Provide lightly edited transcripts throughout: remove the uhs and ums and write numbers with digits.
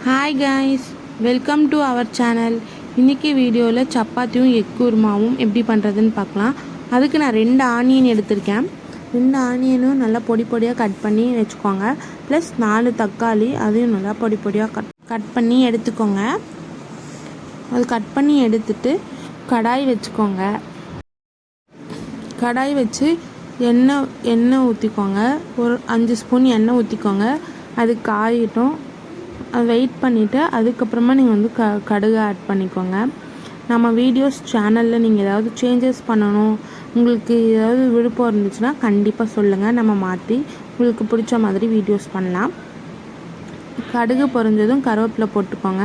Hi guys, welcome to our channel. இன்றைக்கி வீடியோவில் சப்பாத்தியும் egg குருமாவும் எப்படி பண்ணுறதுன்னு பார்க்கலாம். அதுக்கு நான் 2 ஆனியன் எடுத்திருக்கேன். 2 ஆனியனும் நல்லா பொடி பொடியாக கட் பண்ணி வச்சுக்கோங்க. ப்ளஸ் 4 தக்காளி, அதையும் நல்லா பொடி பொடியாக கட் பண்ணி எடுத்துக்கோங்க. அது கட் பண்ணி எடுத்துட்டு கடாய் வச்சுக்கோங்க. கடாய் வச்சு எண்ணெய் ஊற்றிக்கோங்க. ஒரு 5 ஸ்பூன் எண்ணெய் ஊற்றிக்கோங்க. அது காயட்டும். அது வெயிட் பண்ணிவிட்டு அதுக்கப்புறமா நீங்கள் வந்து கடுகு ஆட் பண்ணிக்கோங்க. நம்ம வீடியோஸ் சேனலில் நீங்கள் ஏதாவது சேஞ்சஸ் பண்ணணும், உங்களுக்கு ஏதாவது விருப்பம் இருந்துச்சுன்னா கண்டிப்பாக சொல்லுங்கள். நம்ம மாற்றி உங்களுக்கு பிடிச்ச மாதிரி வீடியோஸ் பண்ணலாம். கடுகு பொரிஞ்சதும் கருவேப்பிலை போட்டுக்கோங்க.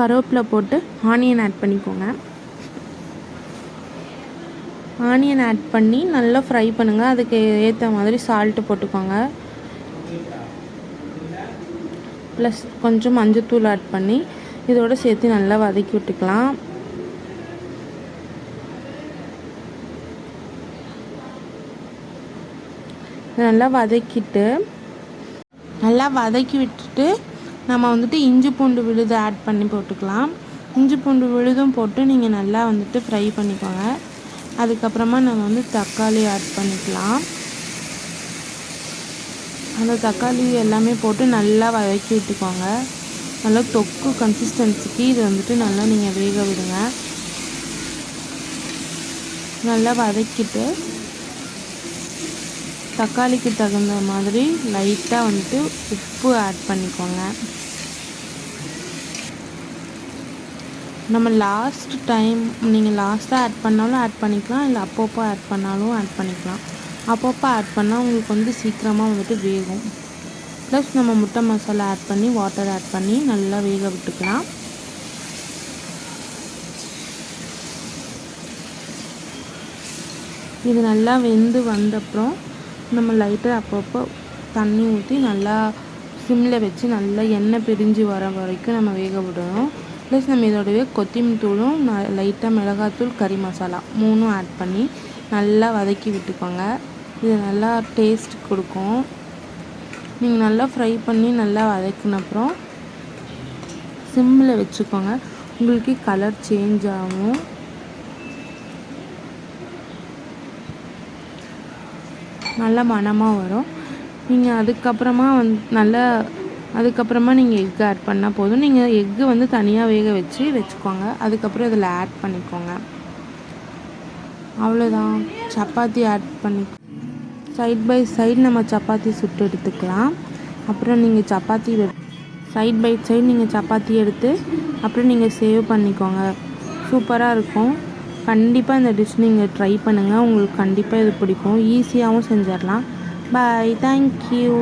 கருவேப்பிலை போட்டு ஆனியன் ஆட் பண்ணிக்கோங்க. ஆனியன் ஆட் பண்ணி நல்லா ஃப்ரை பண்ணுங்கள். அதுக்கு ஏற்ற மாதிரி சால்ட்டு போட்டுக்கோங்க. ப்ளஸ் கொஞ்சம் மஞ்சத்தூள் ஆட் பண்ணி இதோடு சேர்த்து நல்லா வதக்கி விட்டுக்கலாம். நல்லா வதக்கி விட்டுட்டு நம்ம வந்துட்டு இஞ்சி பூண்டு விழுது ஆட் பண்ணி போட்டுக்கலாம். இஞ்சி பூண்டு விழுதும் போட்டு நீங்கள் நல்லா வந்துட்டு ஃப்ரை பண்ணிக்கோங்க. அதுக்கப்புறமா நம்ம வந்து தக்காளி ஆட் பண்ணிக்கலாம். அந்த தக்காளி எல்லாமே போட்டு நல்லா வதக்கி விட்டுக்கோங்க. நல்லா தொக்கு கன்சிஸ்டன்சிக்கு இது வந்துட்டு நல்லா நீங்கள் வேக விடுங்க. நல்லா வதக்கிட்டு தக்காளிக்கு தகுந்த மாதிரி லைட்டாக வந்துட்டு உப்பு ஆட் பண்ணிக்கோங்க. நம்ம லாஸ்ட் டைம் நீங்கள் லாஸ்ட்டாக ஆட் பண்ணாலும் ஆட் பண்ணிக்கலாம், இல்லை அப்பப்போ ஆட் பண்ணாலும் ஆட் பண்ணிக்கலாம். அப்பப்போ ஆட் பண்ணால் உங்களுக்கு வந்து சீக்கிரமாக வந்துட்டு வேகும். ப்ளஸ் நம்ம முட்டை மசாலா ஆட் பண்ணி வாட்டர் ஆட் பண்ணி நல்லா வேக விட்டுக்கலாம். இது நல்லா வெந்து வந்தப்புறம் நம்ம லைட்டாக அப்பப்போ தண்ணி ஊற்றி நல்லா சிம்மில் வச்சு நல்லா எண்ணெய் பிரிஞ்சு வர வரைக்கும் நம்ம வேக விடணும். ப்ளஸ் நம்ம இதோடவே கொத்தமல்லி தூளும் லைட்டாக மிளகாத்தூள், கறி மசாலா 3 ஆட் பண்ணி நல்லா வதக்கி விட்டுக்கோங்க. இது நல்லா டேஸ்ட் கொடுக்கும். நீங்கள் நல்லா ஃப்ரை பண்ணி நல்லா வதக்கின அப்புறம் சிம்மில் வச்சுக்கோங்க. உங்களுக்கு கலர் சேஞ்ச் ஆகும். நல்லா மணமாக வரும். நீங்கள் அதுக்கப்புறமா நீங்கள் எக் ஆட் பண்ணால் போதும். நீங்கள் எக்கு வந்து தனியாக வேக வச்சுக்கோங்க. அதுக்கப்புறம் இதில் ஆட் பண்ணிக்கோங்க. அவ்வளோதான். சப்பாத்தி ஆட் பண்ணி சைட் பை சைடு நம்ம சப்பாத்தி சுட்டு எடுத்துக்கலாம். அப்புறம் நீங்கள் சைட் பை சைடு நீங்கள் சப்பாத்தி எடுத்து அப்புறம் நீங்கள் சேவ் பண்ணிக்கோங்க. சூப்பராக இருக்கும். கண்டிப்பாக இந்த டிஷ் நீங்கள் ட்ரை பண்ணுங்கள். உங்களுக்கு கண்டிப்பாக இது பிடிக்கும். ஈஸியாகவும் செஞ்சிடலாம். பாய், தேங்க்யூ.